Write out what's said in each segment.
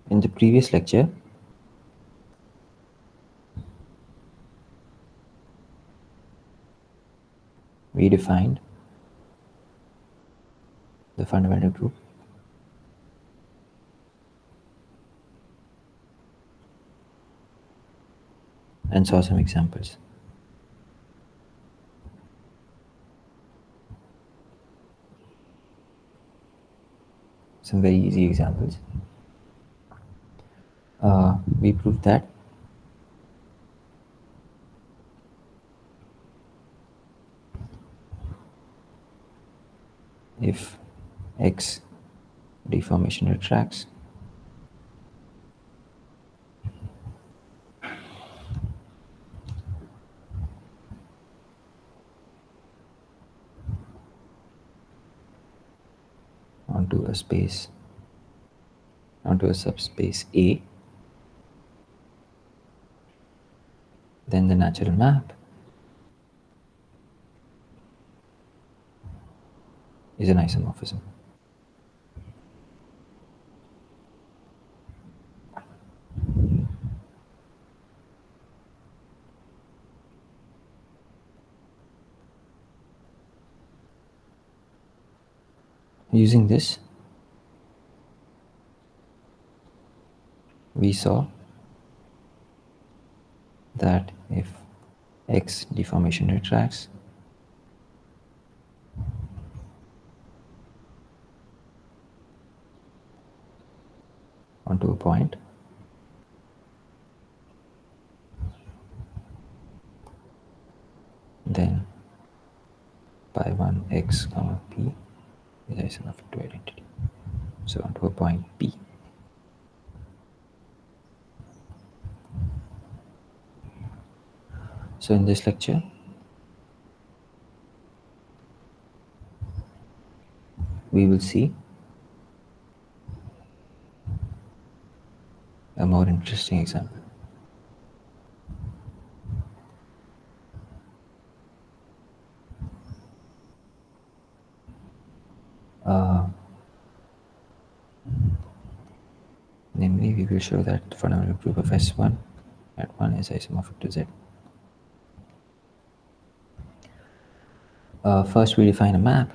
In the previous lecture, we defined the fundamental group and saw some examples. Some very easy examples. We proved that if X deformation retracts, onto a space, onto a subspace A, then the natural map is an isomorphism. Using this, we saw that if X deformation retracts, onto a point, then pi 1 x comma p is isomorphic to identity. So onto a point P. So in this lecture, we will see a more interesting example. Namely, we will show that the fundamental group of S1 at 1 is isomorphic to Z. First, we define a map.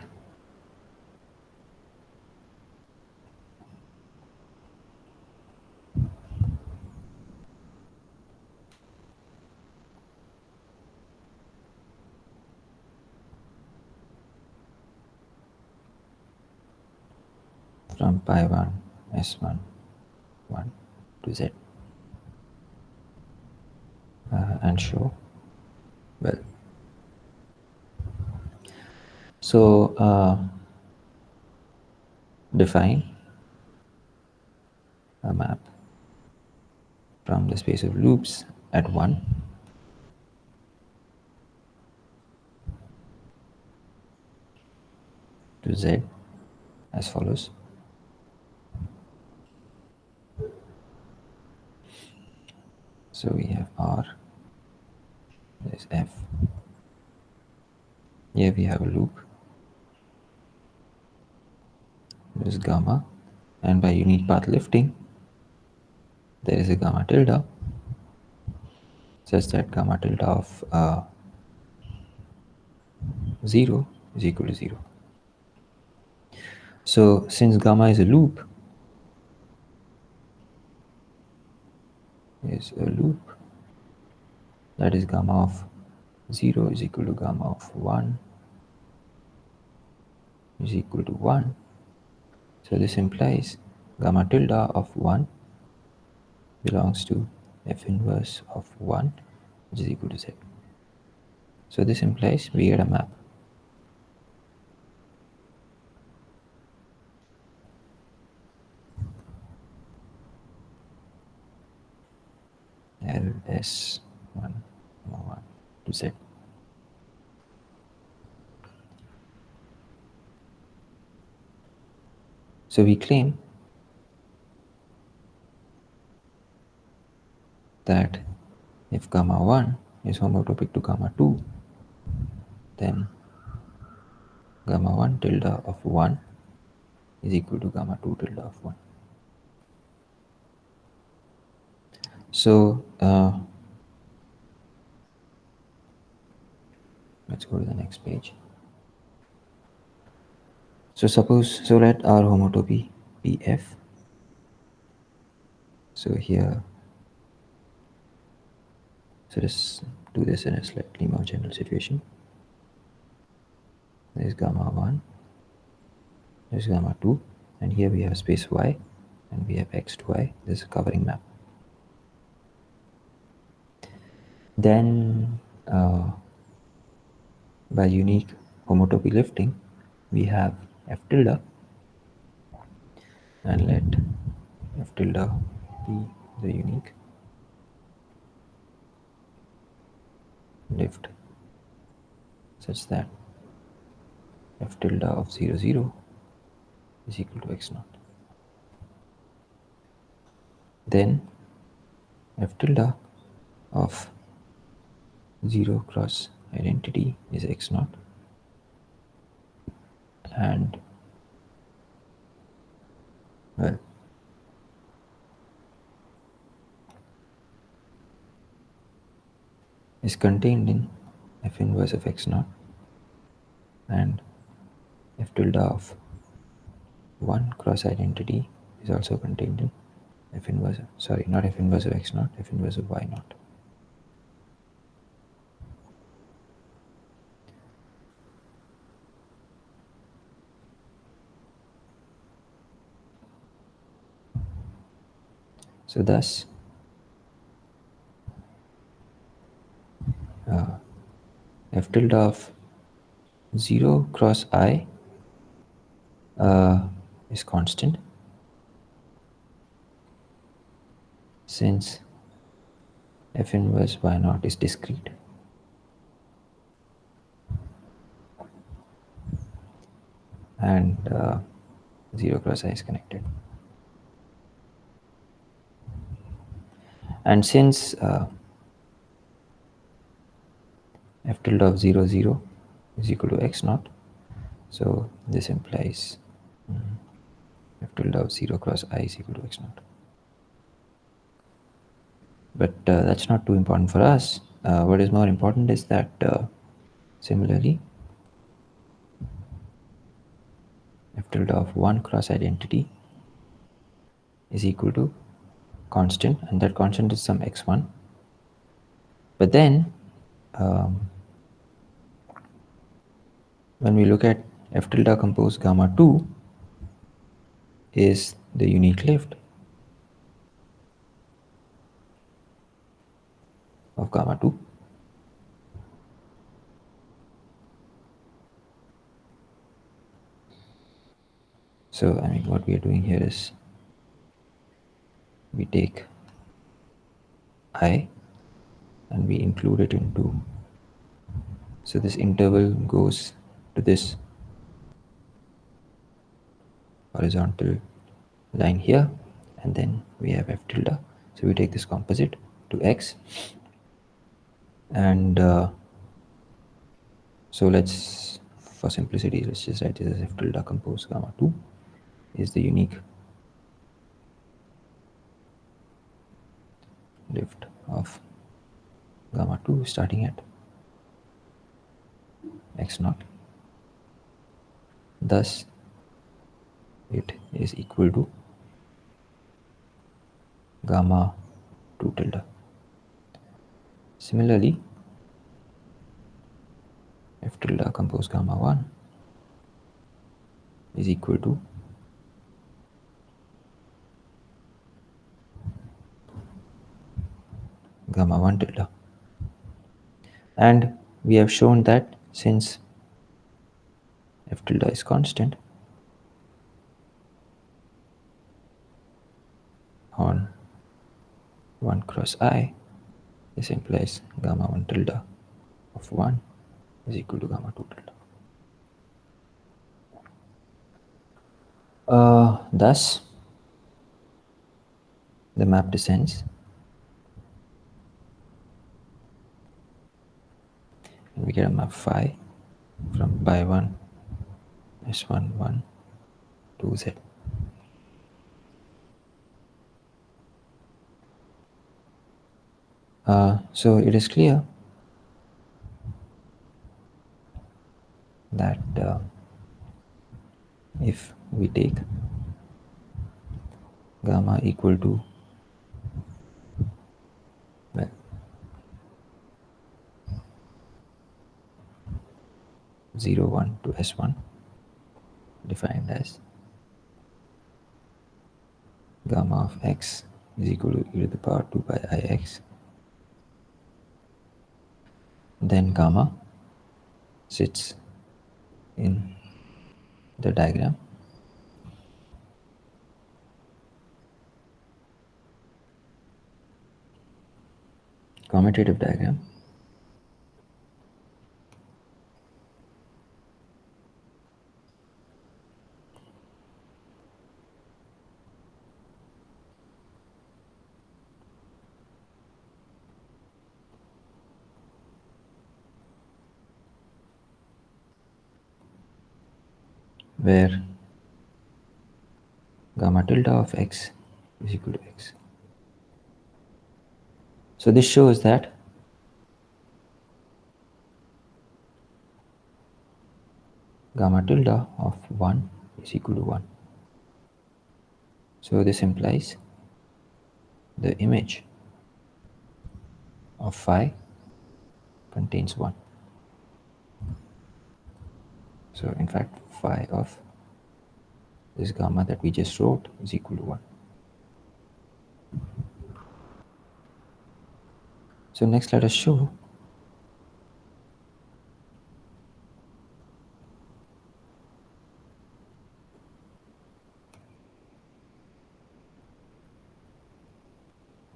From pi 1 S1 1 to Z, and show, well, so define a map from the space of loops at 1 to Z as follows. So we have R, there's F, here we have a loop, there's gamma, and by unique path lifting, there is a gamma tilde, such that gamma tilde of 0 is equal to 0. So since gamma is a loop, that is gamma of 0 is equal to gamma of 1 is equal to 1. So this implies gamma tilde of 1 belongs to f inverse of 1, which is equal to z. So this implies we get a map. LS1, 1 to z. So we claim that if gamma 1 is homotopic to gamma 2, then gamma 1 tilde of 1 is equal to gamma 2 tilde of 1. So let's go to the next page. So let our homotopy be f. So here, so let's do this in a slightly more general situation. There's gamma 1, there's gamma 2, and here we have space y, and we have x to y. This is a covering map. Then by unique homotopy lifting, we have f tilde, and let f tilde be the unique lift such that f tilde of 0, 0 is equal to x naught. Then f tilde of 0 cross identity is x naught, and well, is contained in f inverse of x naught, and f tilde of 1 cross identity is also contained in f inverse, sorry, not f inverse of x naught, f inverse of y naught. So thus f tilde of 0 cross I is constant, since f inverse y naught is discrete. And 0 cross I is connected. And since f tilde of 0, 0 is equal to x naught, so this implies f tilde of 0 cross I is equal to x naught. But that's not too important for us. What is more important is that similarly, f tilde of 1 cross identity is equal to constant, and that constant is some x1. But then when we look at f tilde compose gamma 2 is the unique lift of gamma 2. So I mean, what we are doing here is we take I and we include it into, so this interval goes to this horizontal line here, and then we have f tilde. So we take this composite to x, and so let's, for simplicity, let's just write this as f tilde compose gamma 2 is the unique lift of gamma 2 starting at x naught. Thus it is equal to gamma 2 tilde. Similarly, f tilde compose gamma 1 is equal to gamma 1 tilde. And we have shown that since f tilde is constant on 1 cross I, this implies gamma 1 tilde of 1 is equal to gamma 2 tilde. Thus, the map descends and we get a map phi from by 1 S1 1 to Z. So it is clear that if we take gamma equal to, well, 0 1 to S1, defined as gamma of x is equal to e to the power 2 by ix, then gamma sits in the diagram commutative diagram where gamma tilde of x is equal to x. So this shows that gamma tilde of 1 is equal to 1. So this implies the image of phi contains 1. So in fact, phi of this gamma that we just wrote is equal to 1. So next let us show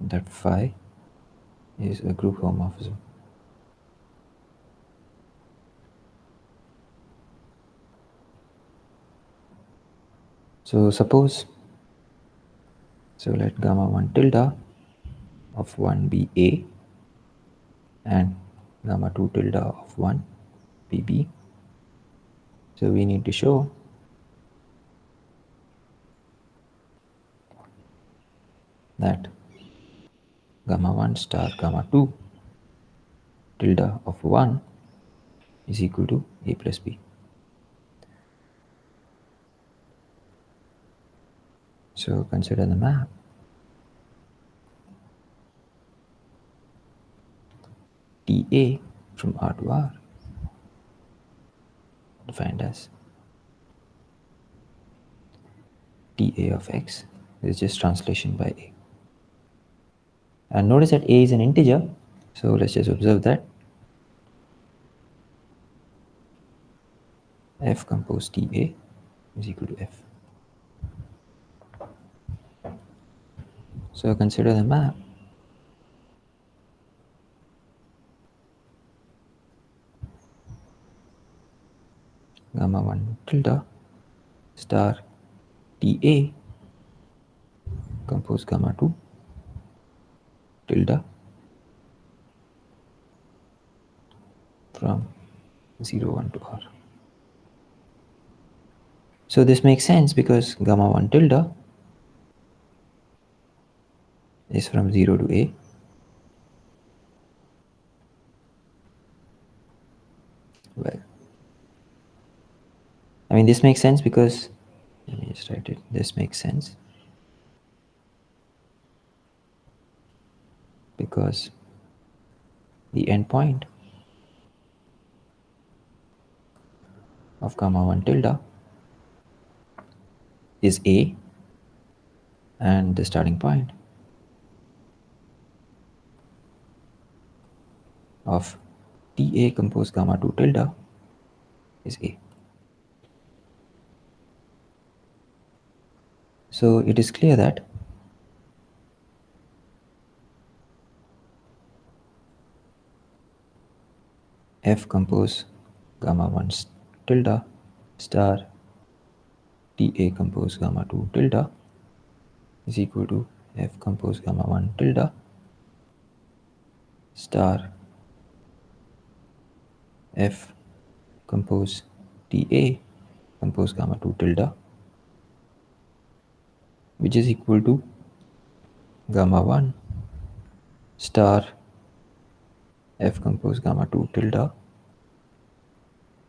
that phi is a group homomorphism. So suppose, so let gamma 1 tilde of 1 be A and gamma 2 tilde of 1 be B. So we need to show that gamma 1 star gamma 2 tilde of 1 is equal to A plus B. So consider the map TA from R to R, defined as TA of x is just translation by A. And notice that A is an integer, so let's just observe that F compose TA is equal to F. So consider the map gamma 1 tilde star TA compose gamma 2 tilde from 0 1 to R. So this makes sense because gamma 1 tilde is from 0 to A. Well, I mean, this makes sense because, let me just write it, this makes sense because the endpoint of gamma 1 tilde is A and the starting point of Ta compose gamma 2 tilde is A. So it is clear that F compose gamma 1 tilde star Ta compose gamma 2 tilde is equal to F compose gamma 1 tilde star F compose Ta compose gamma 2 tilde, which is equal to gamma 1 star F compose gamma 2 tilde,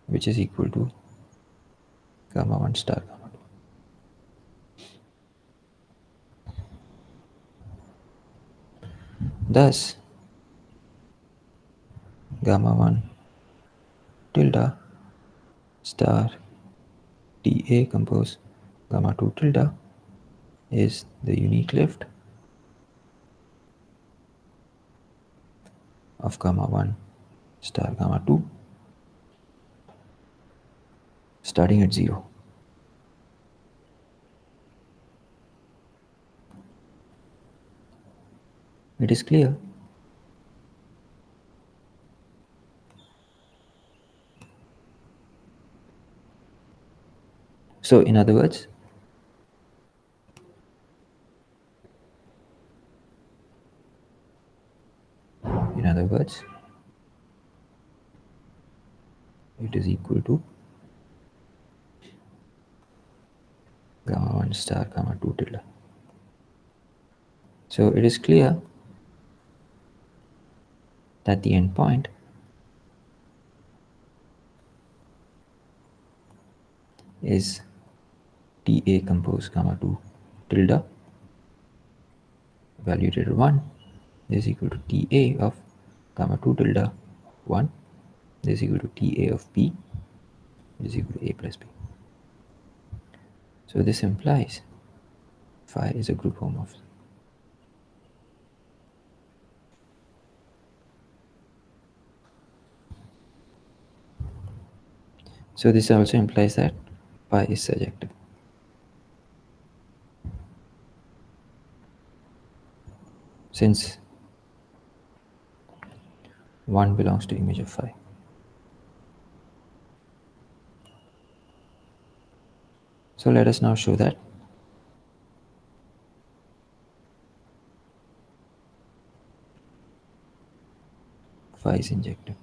which is equal to gamma 1 star gamma 2. Thus, gamma 1 tilde star Ta compose gamma 2 tilde is the unique lift of gamma 1 star gamma 2 starting at 0. It is clear so in other words, it is equal to gamma 1 star gamma 2 tilde. So it is clear that the endpoint is Ta compose gamma 2 tilde evaluated at 1 is equal to Ta of gamma 2 tilde 1 is equal to Ta of B is equal to A plus B. So this implies phi is a group homomorphism. So this also implies that phi is surjective. Since 1 belongs to image of phi. So let us now show that phi is injective.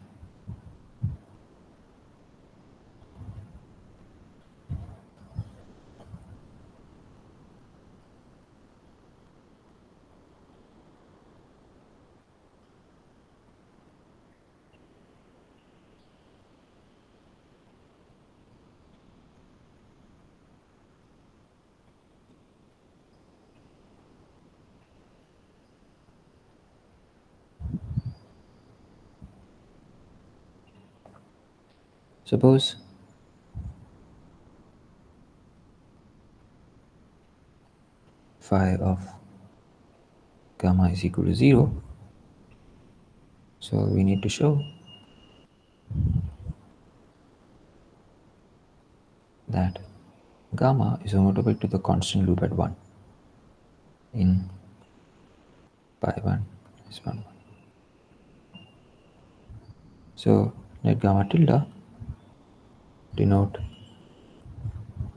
Suppose phi of gamma is equal to 0. So we need to show that gamma is homotopic to the constant loop at 1 in pi 1 is 1 1. So let gamma tilde denote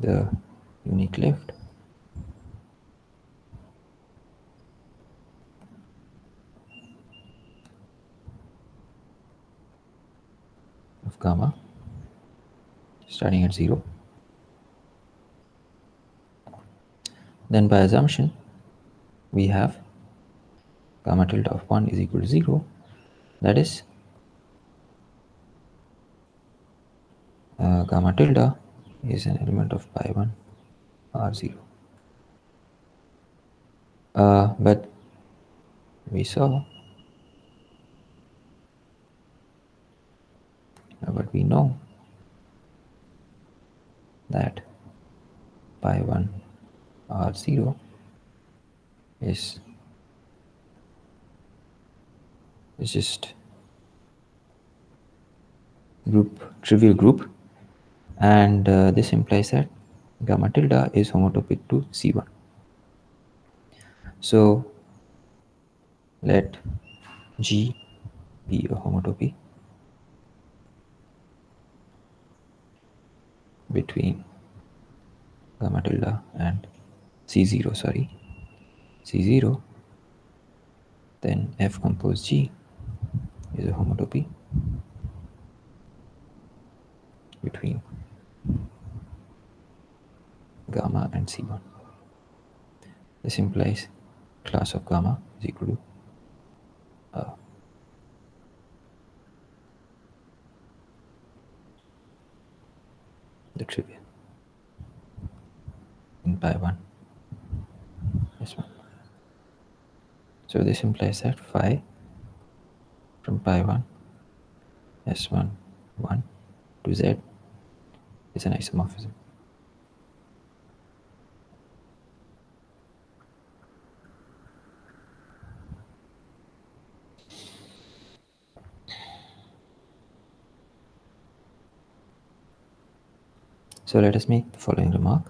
the unique lift of gamma starting at 0. Then by assumption we have gamma tilde of 1 is equal to 0, that is gamma tilde is an element of pi 1 R0. But we saw, but we know that pi 1 R0 is just trivial group, and this implies that gamma tilde is homotopic to C1. So let G be a homotopy between gamma tilde and C0, C0, then F compose G is a homotopy between gamma and C1. This implies class of gamma is equal to the trivial in pi 1 S1. So this implies that phi from pi 1 S1 1 to Z is an isomorphism. So let us make the following remark.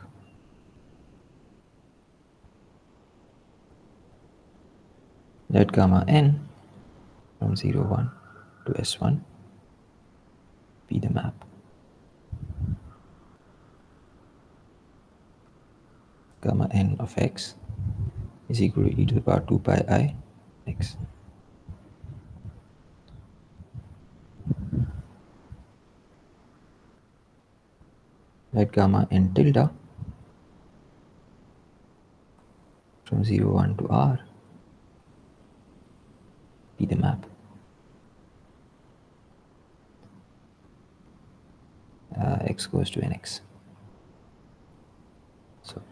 Let gamma n from 0, 1 to S1 be the map gamma n of x is equal to e to the power 2 pi I x. Let gamma n tilde from 0, 1 to R be the map x goes to nx. So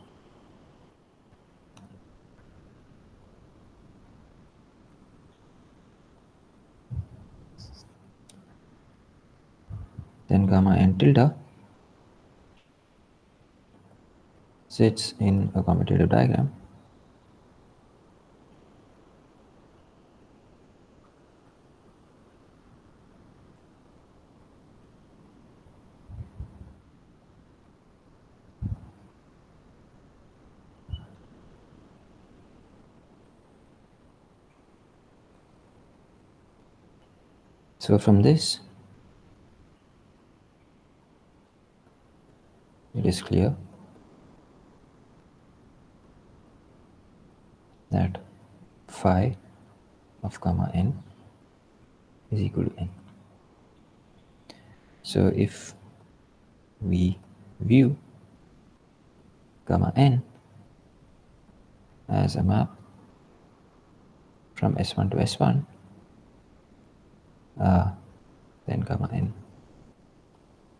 then gamma n tilde sits in a commutative diagram So from this, it is clear that phi of gamma n is equal to n. So if we view gamma n as a map from S1 to S1, then gamma n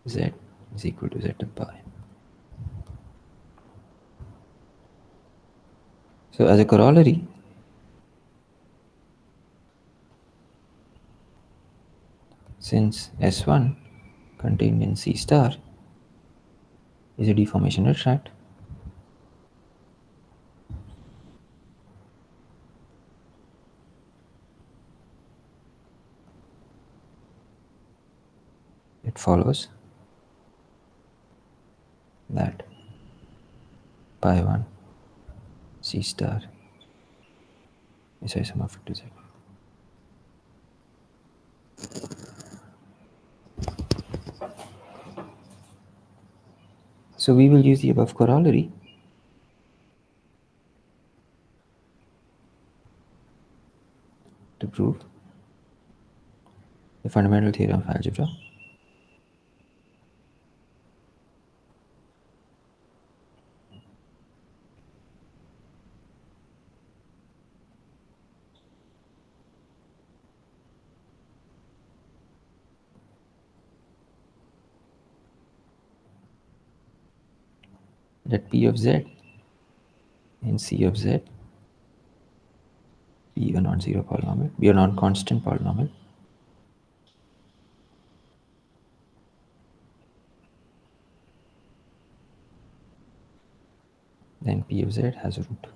z is equal to z of pi. So as a corollary, since S1 contained in C star is a deformation retract, it follows that pi 1 C star is isomorphic to Z. So we will use the above corollary to prove the fundamental theorem of algebra that P of Z in C of Z be a non-zero polynomial, be a non-constant polynomial, then P of Z has a root.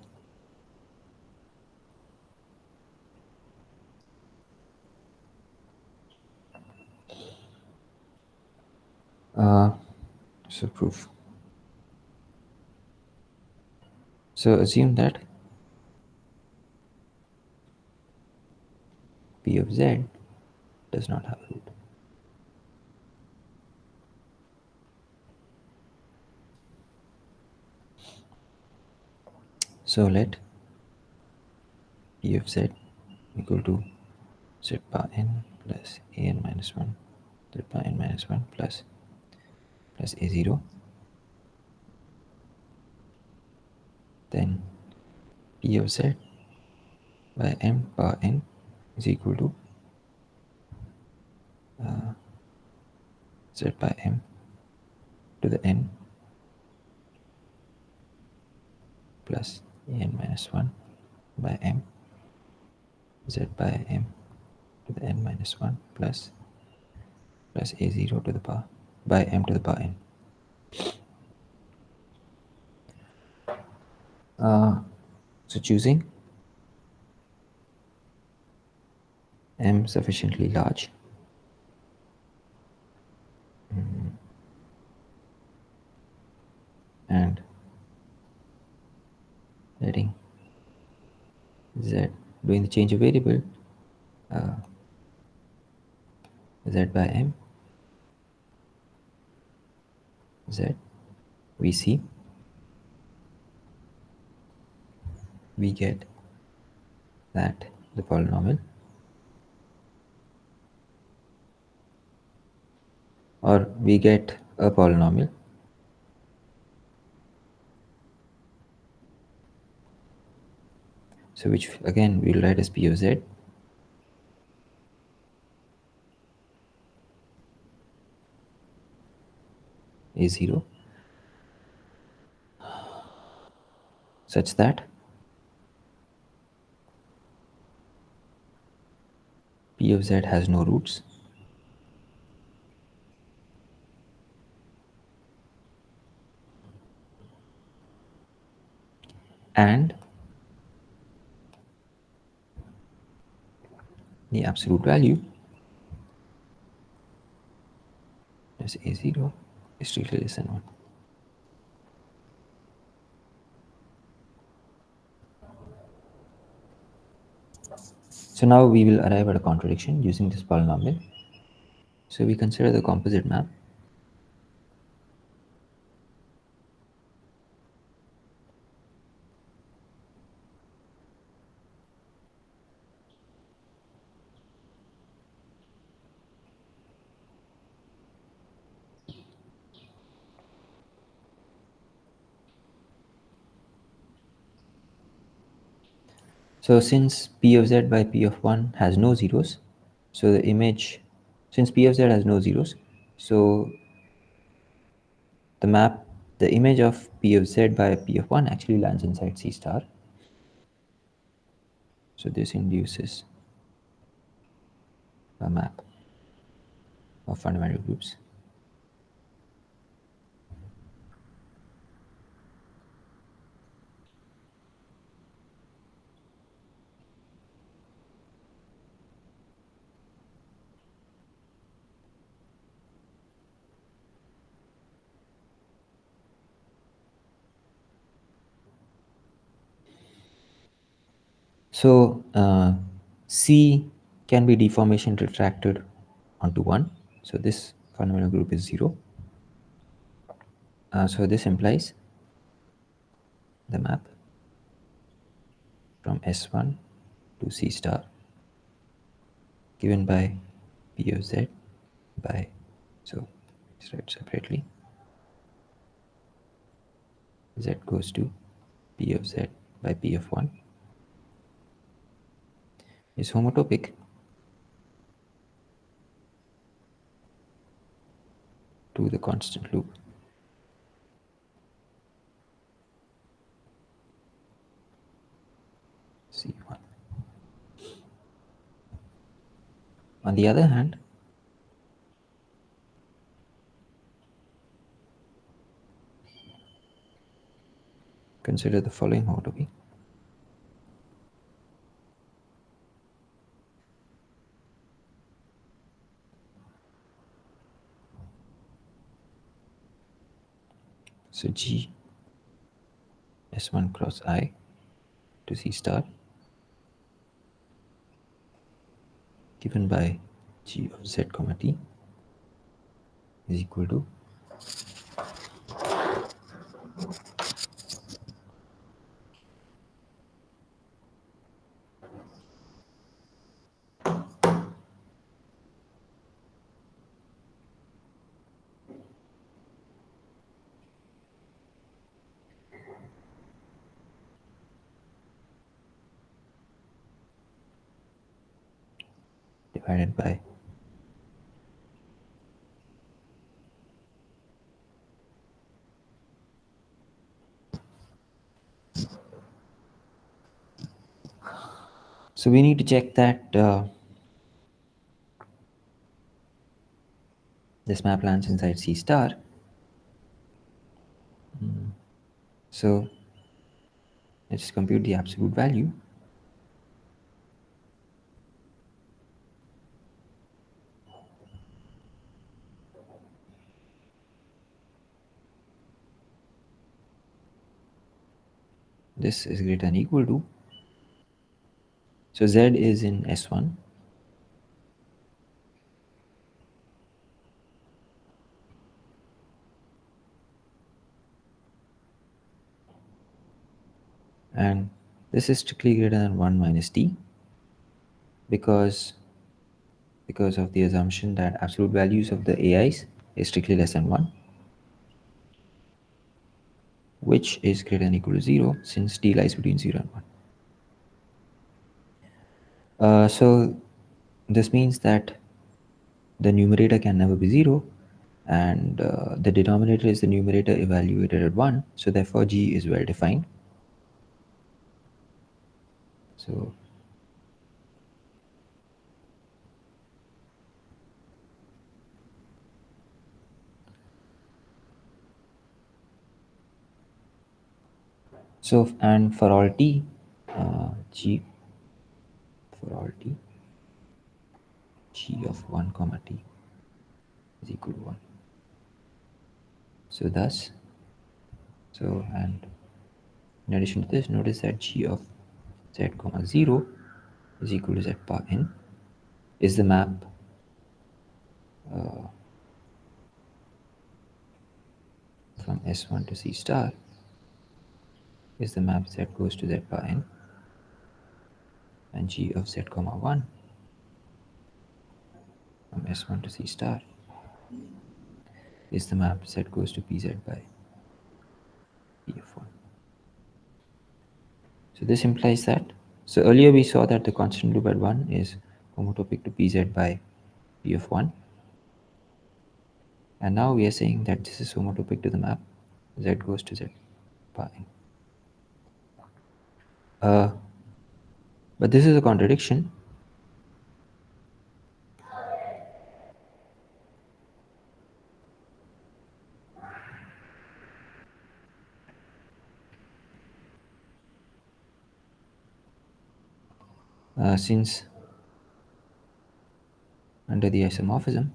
So proof. So assume that P of Z does not have a root. So let P of Z equal to Z bar n plus an minus 1 Z bar n minus 1 plus a0. Then P of Z by m bar n is equal to Z by m to the n plus n minus 1 by m Z by m to the n minus 1 plus a0 to the power by m to the power n. So choosing m sufficiently large, and letting z, doing the change of variable, z by m z, we see we get that the polynomial, or we get a polynomial so which again we'll write as P of z is 0 such that P of z has no roots and the absolute value as a0 is strictly less than 1. So now we will arrive at a contradiction using this polynomial. So we consider the composite map. So since P of z by P of 1 has no zeros, so the image, since P of z has no zeros, so the map, the image of P of z by P of 1 actually lands inside C star. So this induces a map of fundamental groups. So C can be deformation retracted onto 1. So this fundamental group is 0. So this implies the map from S1 to C star given by P of z by, so let's write separately, z goes to P of z by P of 1 is homotopic to the constant loop C1. On the other hand, consider the following homotopy. So G S1 cross I to C star given by G of Z comma T is equal to divided by so we need to check that this map lands inside C star. So let's compute the absolute value. This is greater than equal to, so Z is in S1 and this is strictly greater than 1 minus T because of the assumption that absolute values of the AIs is strictly less than 1, which is greater than equal to 0 since T lies between 0 and 1. So this means that the numerator can never be 0 and the denominator is the numerator evaluated at 1, so therefore G is well defined. So and for all T, G for all T, G of 1 comma T is equal to 1. So thus, and in addition to this, notice that G of Z comma 0 is equal to Z bar N is the map from S1 to C star is the map Z goes to Z bar N, and G of Z comma 1 from S1 to C star is the map Z goes to PZ by P of 1. So this implies that, so earlier we saw that the constant loop at 1 is homotopic to PZ by P of 1, and now we are saying that this is homotopic to the map Z goes to Z bar N. But this is a contradiction. Since under the isomorphism,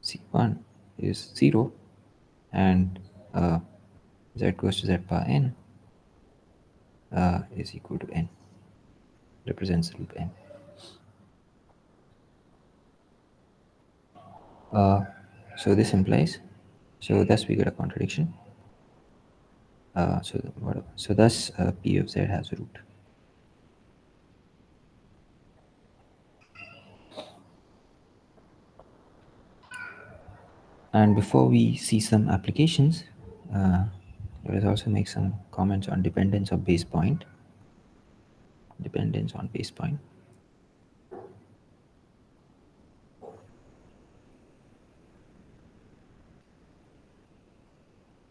C1 is 0 and Z goes to Z bar N is equal to N, represents the loop N. So this implies, so thus we get a contradiction. So thus P of Z has a root. And before we see some applications, let us also make some comments on dependence of base point. Dependence on base point.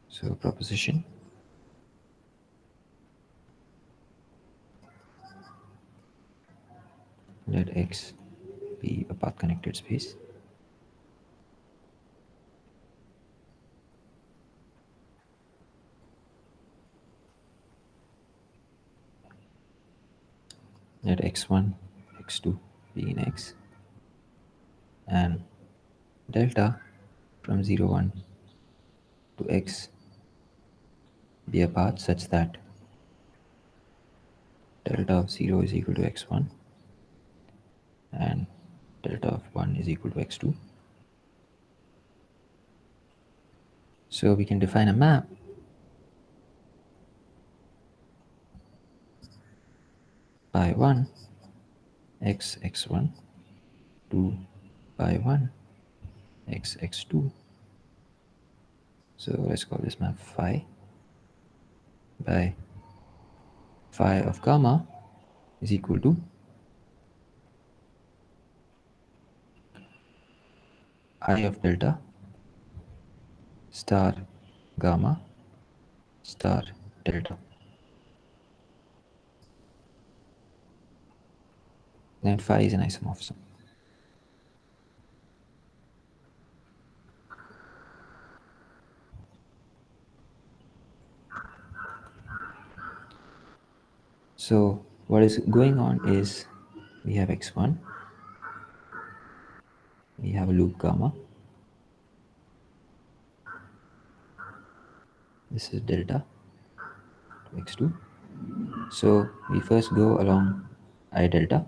So proposition. Let X be a path connected space. let x1, x2 be in x, and delta from 0, 1 to x be a path such that delta of 0 is equal to x1 and delta of 1 is equal to x2. So we can define a map by 1 x x1 to by 1 x x2. So let's call this map phi by phi of gamma is equal to I of delta star gamma star delta. Then phi is an isomorphism. So what is going on is we have x1, we have a loop gamma, this is delta to x2. So we first go along I delta,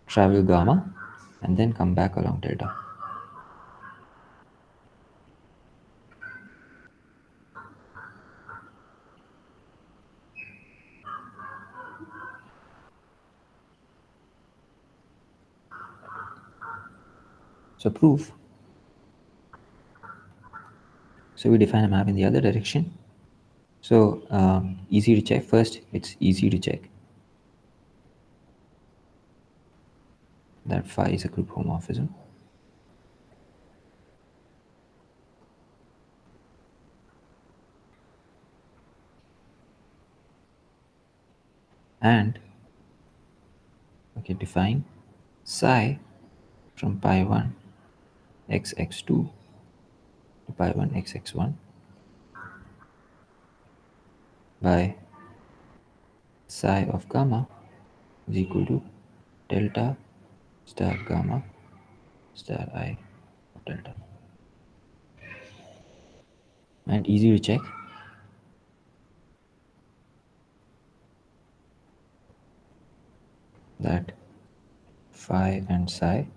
travel gamma, and then come back along delta. So proof. So we define a map in the other direction. So easy to check. First, it's easy to check that phi is a group homomorphism. And okay, define psi from pi 1 xx2 to pi 1 xx1 by psi of gamma is equal to delta star gamma star I of delta. And easy to check that phi and psi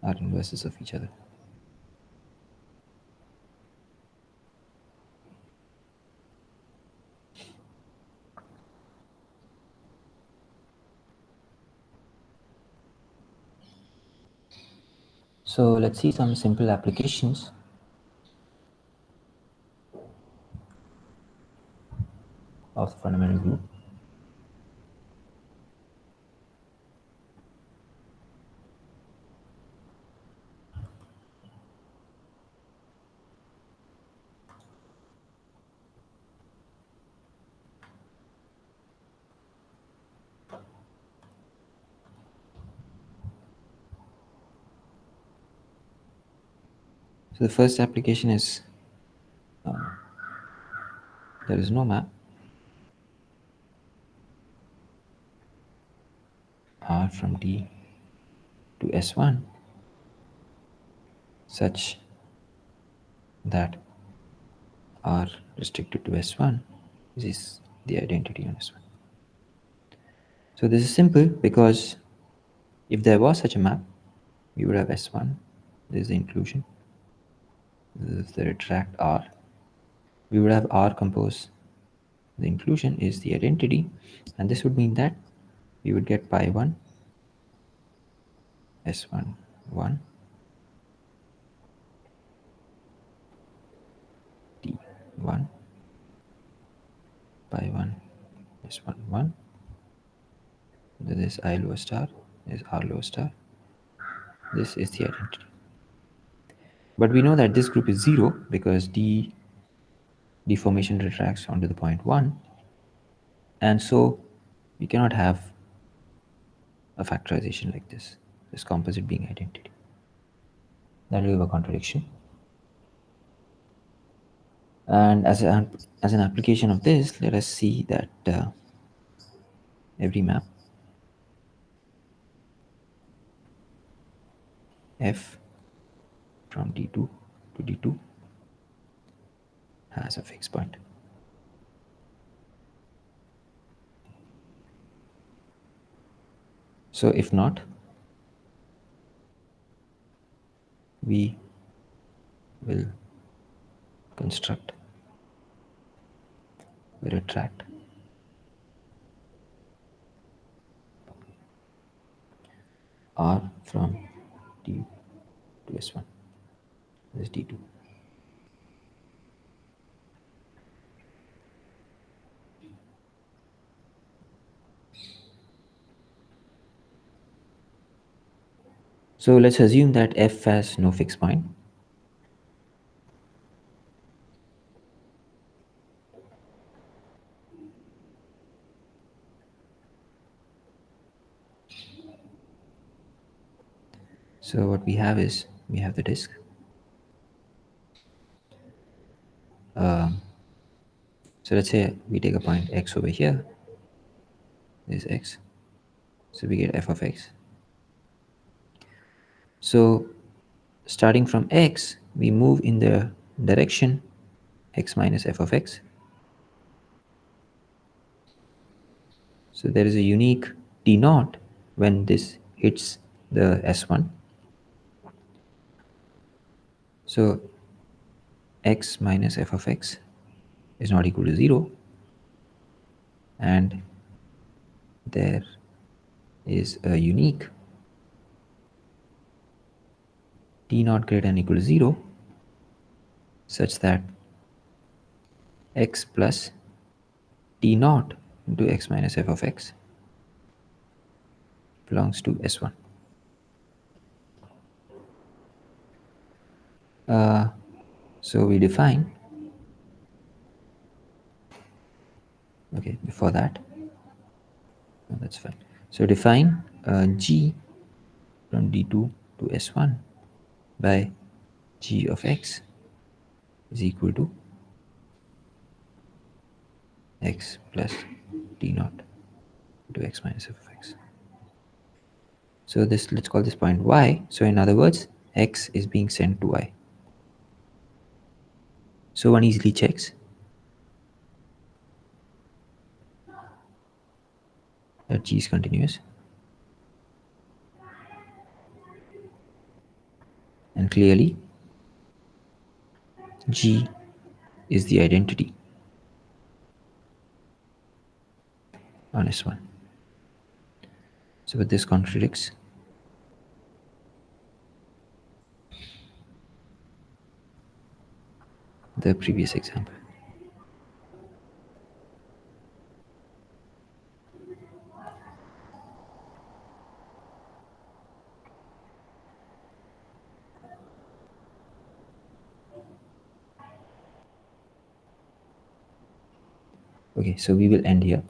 are inverses of each other. So let's see some simple applications of the fundamental group. So the first application is there is no map R from D to S1 such that R restricted to S1 is the identity on S1. So this is simple because if there was such a map, we would have S1, this is the inclusion, this is the retract R. We would have R compose the inclusion is the identity, and this would mean that we would get pi 1 S1 1 D 1 pi 1 S1 1. This is I lower star, this is R lower star. This is the identity. But we know that this group is 0 because D deformation retracts onto the point 1, and so we cannot have a factorization like this composite being identity. That will give a contradiction. And as an application of this, let us see that every map f from D2 to D2 has a fixed point. So if not, we will construct a retract R from D to S1. This is D2. So let's assume that f has no fixed point. So what we have is, we have the disk. So let's say we take a point x over here. This is x. So we get f of x. So starting from x, we move in the direction x minus f of x. So there is a unique t naught when this hits the S1. So x minus f of x is not equal to 0, and there is a unique t naught greater than equal to 0 such that x plus t naught into x minus f of x belongs to S1. So we define, okay, before that, no, that's fine. So define g from D2 to S1 by g of x is equal to x plus t naught into x minus f of x. So this, let's call this point y. So in other words, x is being sent to y. So one easily checks that g is continuous, and clearly g is the identity on S1. So but this contradicts the previous example. Okay, so we will end here.